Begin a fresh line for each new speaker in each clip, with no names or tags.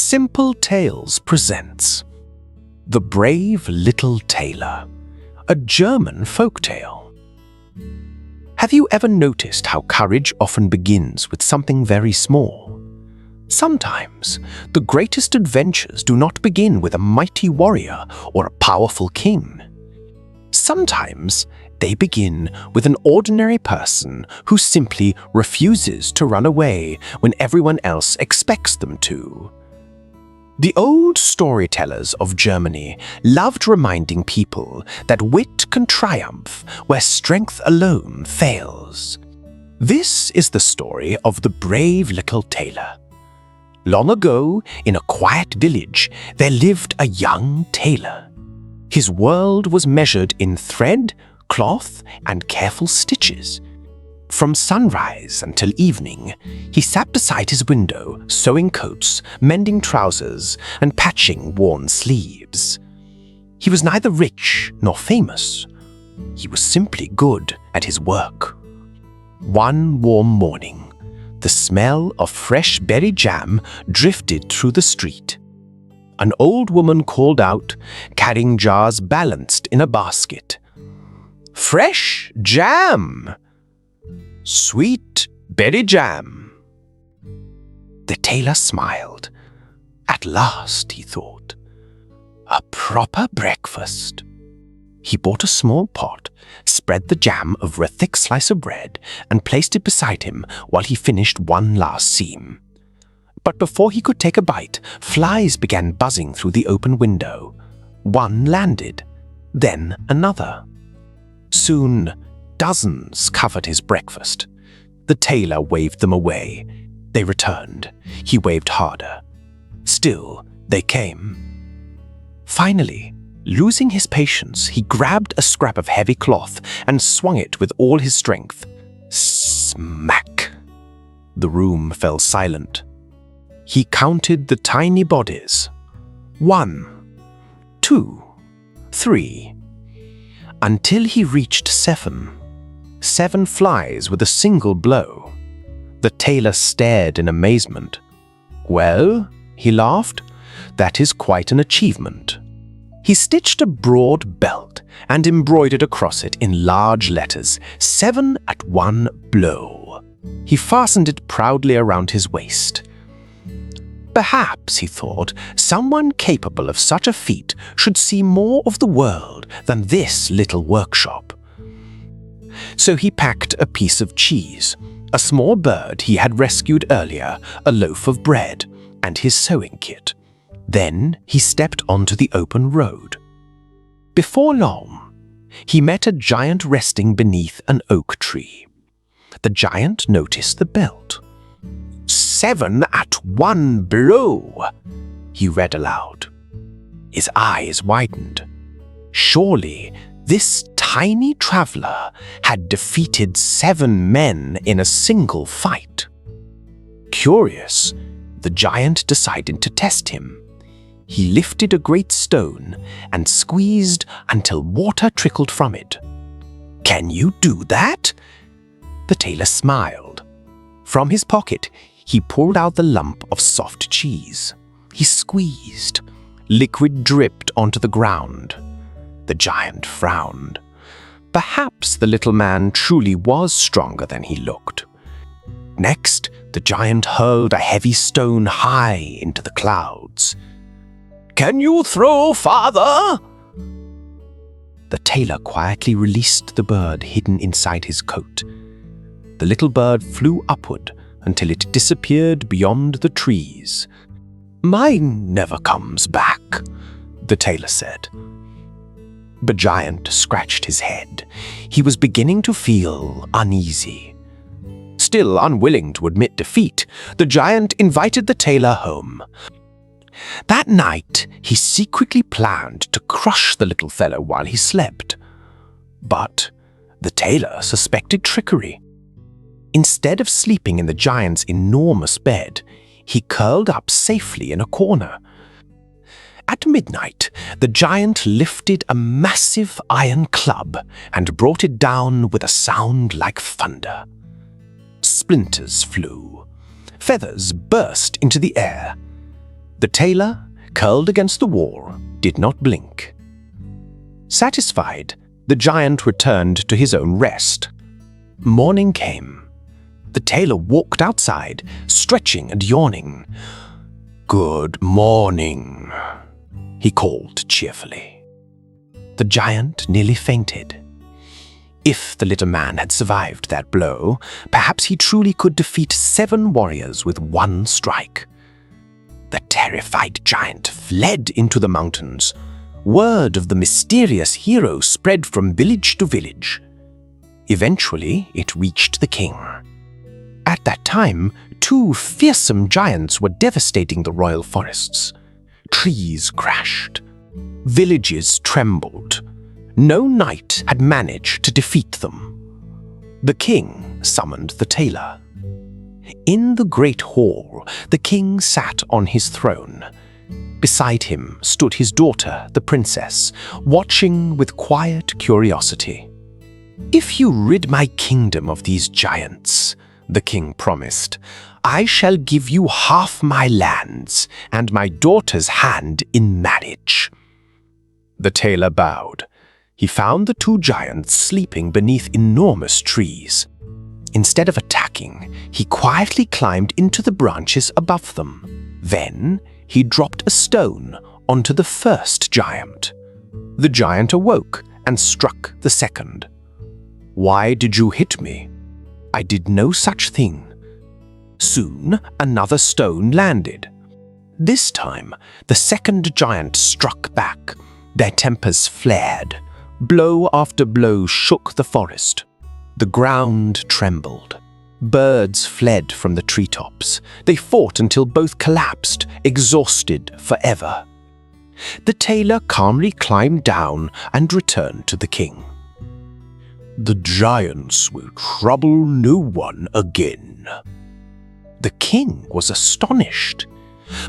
Simple Tales presents The Brave Little Tailor, a German folktale. Have you ever noticed how courage often begins with something very small? Sometimes, the greatest adventures do not begin with a mighty warrior or a powerful king. Sometimes, they begin with an ordinary person who simply refuses to run away when everyone else expects them to. The old storytellers of Germany loved reminding people that wit can triumph where strength alone fails. This is the story of the brave little tailor. Long ago, in a quiet village, there lived a young tailor. His world was measured in thread, cloth, and careful stitches. From sunrise until evening, he sat beside his window, sewing coats, mending trousers, and patching worn sleeves. He was neither rich nor famous. He was simply good at his work. One warm morning, the smell of fresh berry jam drifted through the street. An old woman called out, carrying jars balanced in a basket. "Fresh jam! Sweet berry jam." The tailor smiled. At last, he thought, a proper breakfast. He bought a small pot, spread the jam over a thick slice of bread, and placed it beside him while he finished one last seam. But before he could take a bite, flies began buzzing through the open window. One landed, then another. Soon, dozens covered his breakfast. The tailor waved them away. They returned. He waved harder. Still, they came. Finally, losing his patience, he grabbed a scrap of heavy cloth and swung it with all his strength. Smack! The room fell silent. He counted the tiny bodies. 1, 2, 3, until he reached 7. 7 flies with a single blow. The tailor stared in amazement. "Well," he laughed, "that is quite an achievement." He stitched a broad belt and embroidered across it in large letters, 7 at one blow. He fastened it proudly around his waist. Perhaps, he thought, someone capable of such a feat should see more of the world than this little workshop. So he packed a piece of cheese, a small bird he had rescued earlier, a loaf of bread, and his sewing kit. Then he stepped onto the open road. Before long, he met a giant resting beneath an oak tree. The giant noticed the belt. 7 at one blow, he read aloud. His eyes widened. Surely, this tiny traveler had defeated 7 men in a single fight. Curious, the giant decided to test him. He lifted a great stone and squeezed until water trickled from it. "Can you do that?" The tailor smiled. From his pocket, he pulled out the lump of soft cheese. He squeezed. Liquid dripped onto the ground. The giant frowned. Perhaps the little man truly was stronger than he looked. Next, the giant hurled a heavy stone high into the clouds. "Can you throw farther?" The tailor quietly released the bird hidden inside his coat. The little bird flew upward until it disappeared beyond the trees. "Mine never comes back," the tailor said. The giant scratched his head. He was beginning to feel uneasy. Still unwilling to admit defeat, the giant invited the tailor home. That night, he secretly planned to crush the little fellow while he slept. But the tailor suspected trickery. Instead of sleeping in the giant's enormous bed, he curled up safely in a corner. At midnight, the giant lifted a massive iron club and brought it down with a sound like thunder. Splinters flew. Feathers burst into the air. The tailor, curled against the wall, did not blink. Satisfied, the giant returned to his own rest. Morning came. The tailor walked outside, stretching and yawning. "Good morning," he called cheerfully. The giant nearly fainted. If the little man had survived that blow, perhaps he truly could defeat 7 warriors with one strike. The terrified giant fled into the mountains. Word of the mysterious hero spread from village to village. Eventually, it reached the king. At that time, 2 fearsome giants were devastating the royal forests. Trees crashed. Villages trembled. No knight had managed to defeat them. The king summoned the tailor. In the great hall, the king sat on his throne. Beside him stood his daughter, the princess, watching with quiet curiosity. "If you rid my kingdom of these giants," the king promised, "I shall give you half my lands and my daughter's hand in marriage." The tailor bowed. He found the 2 giants sleeping beneath enormous trees. Instead of attacking, he quietly climbed into the branches above them. Then he dropped a stone onto the first giant. The giant awoke and struck the second. "Why did you hit me? I did no such thing." Soon another stone landed. This time, the second giant struck back. Their tempers flared. Blow after blow shook the forest. The ground trembled. Birds fled from the treetops. They fought until both collapsed, exhausted forever. The tailor calmly climbed down and returned to the king. "The giants will trouble no one again." The king was astonished,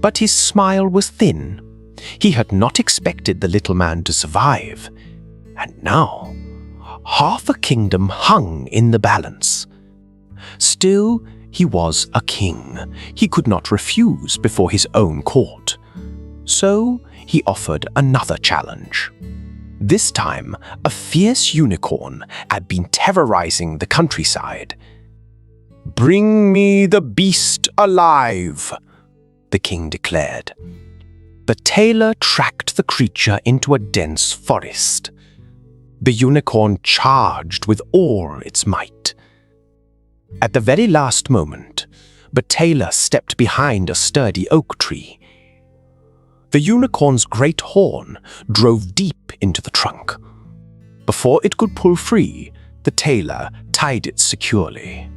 but his smile was thin. He had not expected the little man to survive. And now, half a kingdom hung in the balance. Still, he was a king. He could not refuse before his own court. So, he offered another challenge. This time, a fierce unicorn had been terrorizing the countryside. "Bring me the beast alive," the king declared. The tailor tracked the creature into a dense forest. The unicorn charged with all its might. At the very last moment, the tailor stepped behind a sturdy oak tree. The unicorn's great horn drove deep into the trunk. Before it could pull free, the tailor tied it securely.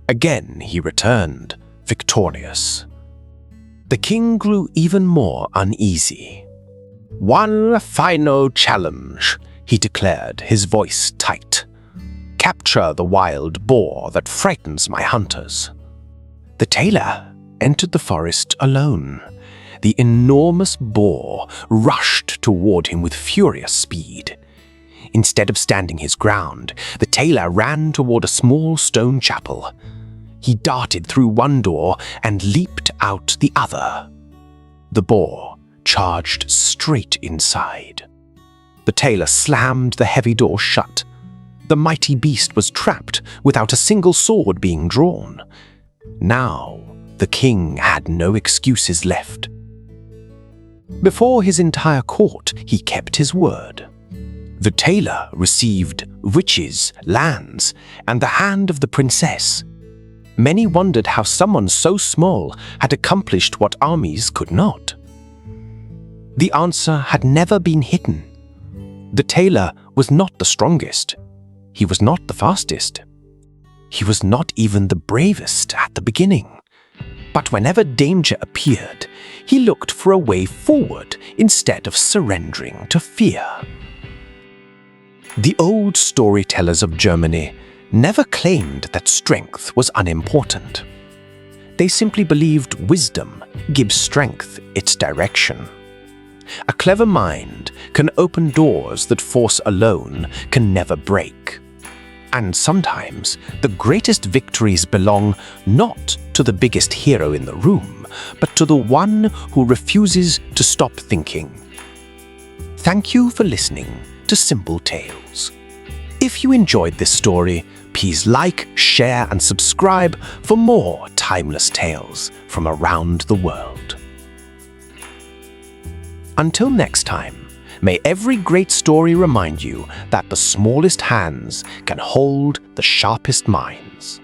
Again he returned, victorious. The king grew even more uneasy. "One final challenge," he declared, his voice tight. "Capture the wild boar that frightens my hunters." The tailor entered the forest alone. The enormous boar rushed toward him with furious speed. Instead of standing his ground, the tailor ran toward a small stone chapel. He darted through one door and leaped out the other. The boar charged straight inside. The tailor slammed the heavy door shut. The mighty beast was trapped without a single sword being drawn. Now, the king had no excuses left. Before his entire court, he kept his word. The tailor received riches, lands, and the hand of the princess. Many wondered how someone so small had accomplished what armies could not. The answer had never been hidden. The tailor was not the strongest. He was not the fastest. He was not even the bravest at the beginning. But whenever danger appeared, he looked for a way forward instead of surrendering to fear. The old storytellers of Germany never claimed that strength was unimportant. They simply believed wisdom gives strength its direction. A clever mind can open doors that force alone can never break. And sometimes the greatest victories belong not to the biggest hero in the room, but to the one who refuses to stop thinking. Thank you for listening to Simple Tales. If you enjoyed this story, please like, share, and subscribe for more timeless tales from around the world. Until next time, may every great story remind you that the smallest hands can hold the sharpest minds.